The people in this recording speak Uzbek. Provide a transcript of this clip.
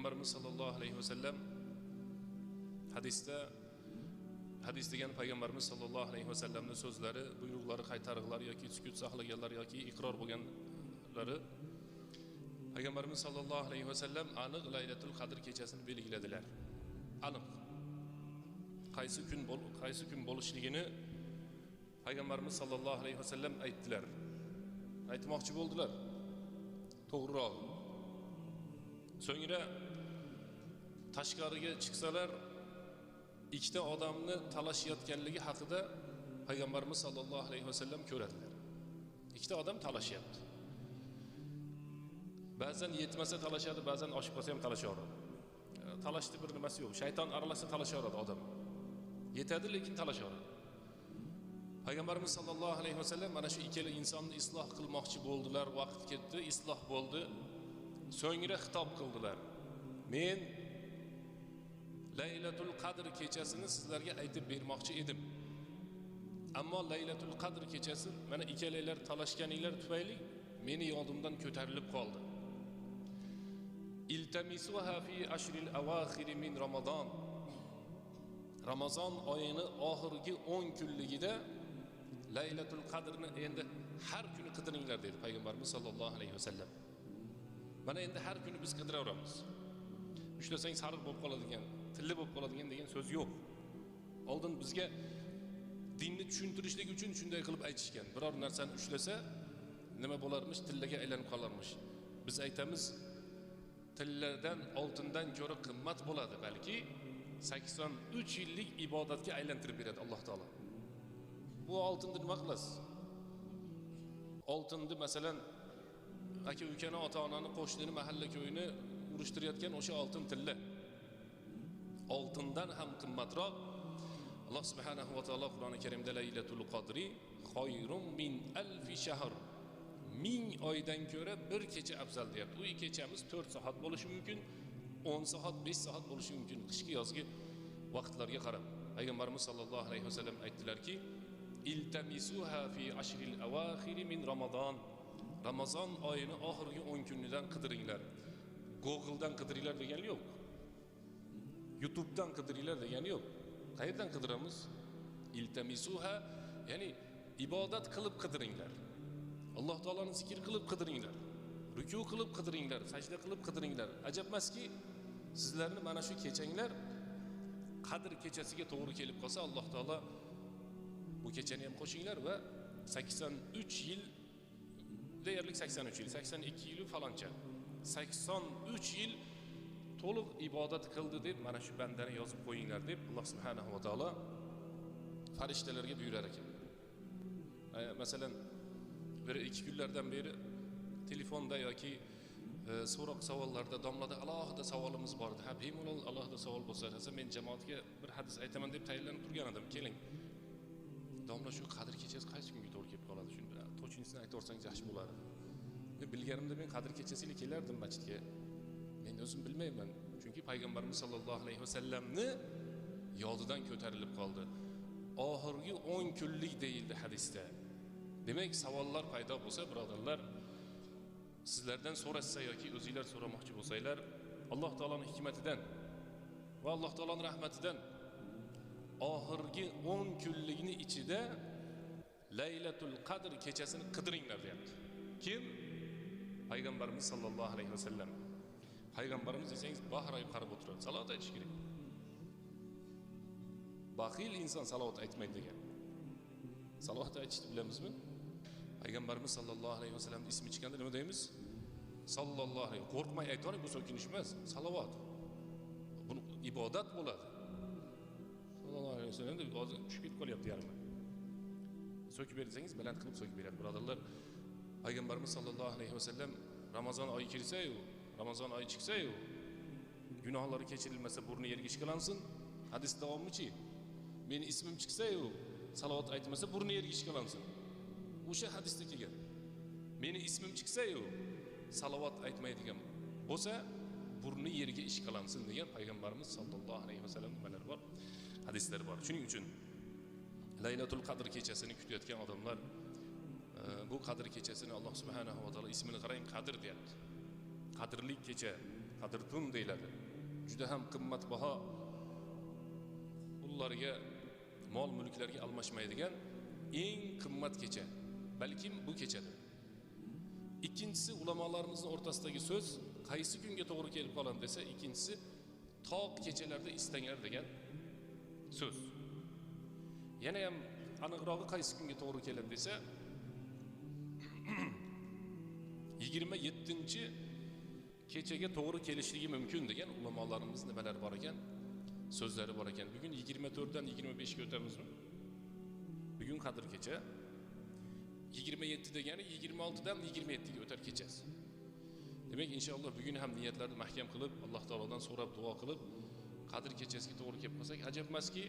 Peygamberimiz sallallohu alayhi ve sellem hadis degan Peygamberimiz sallallohu alayhi ve sellemning so'zlari, buyruqlari, qaytariqlari yoki sukut saqlaganlar yoki iqror bo'lganlari Peygamberimiz sallallohu alayhi ve sellem aniq Laylatul Qadr kechasini belgiladilar. Aniq qaysi kun bo'lishligini Peygamberimiz sallallohu alayhi ve sellem aytdilar. Aytmoqchi bo'ldilar. To'g'riroq. So'ngra tashqariga chiqsalar, ikkita odamni talashayotganligi haqida Peygamberimiz sallallohu alayhi ve sellem ko'radilar. Ikkita odam talashyapti. Ba'zan yetmasa talashadi, ba'zan oshib qolsa ham talashaveradi. Talashdi bir nimasi yo'q. Shayton aralashsa talashaveradi odam. Yetadi lekin talashaveradi. Peygamberimiz sallallohu alayhi ve sellem mana shu ikkala insonni isloh qilmoqchi bo'ldilar, vaqt ketdi, isloh bo'ldi. So'ngra xitob qildilar. Men Laylatul Qadr kechasini sizlarga aytib bermoqchi edim. Ammo Laylatul Qadr kechasi mana ikkalaylar talashganinglar tufayli meni yodimdan ko'tarilib qoldi. İltamisuha fi ashril awakhir min Ramazon. Ramazon oyini oxirgi 10 kunligida Laylatul Qadrni endi har kuni qidiringlar dedi Peygamberimiz sallallohu alayhi ve sellem. Mana endi har kuni biz qidiraveramiz. Ushlasang sariq bo'lib qoladigan, tilli bo'lib qoladigan degan so'z yo'q. Oldin bizga dinni tushuntirishlik uchun shunday qilib aytishgan. Biror narsani ushlasa nima bo'larmish? Tillaga aylanib qolarmish. Biz aytamiz, tilladan oltindan ko'ra qimmat bo'ladi, balki 83 yillik ibodatga aylantirib beradi Alloh taolo. Bu oltinni nima qilasiz? Oltinni masalan aka ukani, ota-onani, qo'shnini, mahalla ko'yini urushtirayotgan o'sha oltin tilla. Oltindan ham qimmatroq. Alloh subhanahu va taolo Qur'oni Karimda Laylatul Qadri xoyrun min alfi shahr. 1000 oydan ko'ra bir kecha afzal deyapti. U kechamiz 4 soat bo'lishi mumkin, 10 soat, 5 soat bo'lishi mumkin. Qishki yozgi vaqtlarga qarab. Peygamberimiz sallallohu alayhi ve sellem aytdilarki: "İltamisuha fi ashril awakhir min Ramazon." Ramazon oyini oxirgi 10 kunidan qidiringlar. Google'dan qidiringlar degani yo'q. YouTube'dan qidiringlar degani yo'q. Qayerdan qidiramiz? İltamisuha, ya'ni ibodat qilib qidiringlar. Alloh taoloni zikr qilib qidiringlar. Ruku qilib qidiringlar, sajda qilib qidiringlar. Ajabmaski, sizlarni mana shu kechanglar Qadr kechasiga to'g'ri kelib qolsa, Alloh taolo bu kechani ham qo'shinglar va 83 yil, deyarli 83 yil, 82 yil faloncha. 83 yil to'liq ibodat qildi deb mana shu bandani yozib qo'yinglar deb Alloh subhanahu va taolo farishtalarga buyurar ekan. Masalan, bir ikki kunlardan beri telefonda yoki so'roq savollarda domlada alohida savolimiz bor edi. Ha, bemalol alohida savol bo'lsa, men jamoatga bir hadis aytaman deb tayyorlanib turgan edim. Keling. Domla shu Qadr kechasi qaysi kunga to'g'ri kelib qoladi? Shuni to'chinisini aytib o'rsangiz yaxshi bo'lardi. Bilganimda men Qadr kechasiga kelardim masjidga. Men o'zim bilmayman. Chunki Peygamberimiz sallallohu alayhi ve sellemni yodidan ko'tarilib qoldi. Oxirgi 10 kunlik deyildi hadisda. Demak, savollar paydo bo'lsa, birodarlar, sizlardan so'rashsa yoki o'zingizlar so'ramoqchi bo'lsanglar, Alloh taoloning hikmatidan va Alloh taoloning rahmatidan oxirgi 10 kunlikni ichida Laylatul Qadr kechasini qidiringlar deyapti. Kim? Peygamberimiz sallallohu alayhi ve sellem. Peygamberimiz desangiz bahroyib qarab o'tiradi. Salovat aytish kerak. Baxil inson salovat aytmaydi degan. Salovat aytishni bilamizmi? Peygamberimiz sallallohu alayhi ve sellem ismi chiqqanda nima deymiz? Sallallohu alayhi. Qo'rqmay aytavering, bu so'kinish emas, salovat. Bu ibodat bo'ladi. Sallallohu alayhi ve sellem deb hozir tushib ketib qolyapti yarmi. So'kib bersangiz baland qilib so'kib beradi, birodarlar. Peygamberimiz sallallohu alayhi ve sellem Ramazon oyi kirsa-yu, Ramazon oyi chiqsa-yu, gunohlari kechirilmasa burni yerga ishqalansin. Hadis davomichi? Meni ismim chiqsa-yu, salovat aytmasa burni yerga ishqalansin. O'sha hadisda kelgan. Meni ismim chiqsa-yu, salovat aytmaydigan bo'lsa, burni yerga ishqalansin degan Peygamberimiz sallallohu alayhi ve sellem nimalar bor? Hadislar bor. Shuning uchun Laylatul Qadr kechasini kutayotgan odamlar bu Qadr kechasini Alloh subhanahu va taolo ismini qarang, Qadr deyapti. Qadrli kecha, qadr tun deyiladi. Juda ham qimmatbaho pullarga, mol mulklarga almashmaydigan eng qimmat kecha balkim bu kechadir. Ikkinchisi, ulamolarimizning o'rtasidagi so'z qaysi kunga to'g'ri kelib qoladi desa, ikkinchisi toq kechalarda istanglar degan so'z. Yana ham aniqrog'i qaysi kunga to'g'ri keladi desa 27-chi kechaga to'g'ri kelishligi mumkin degan ulamolarimiz nimalar bor ekan, so'zlari bor ekan. Bugun 24 dan 25 ga o'tamizmi? Bugun qadr kecha. 27 degani 26 dan 27 ga o'tar kechasi. Demak, inshaalloh bugun ham niyatlarni mahkam qilib, Alloh taolodan so'rab duo qilib, qadr kechasiga to'g'ri kelib qolsak, ajab emaski,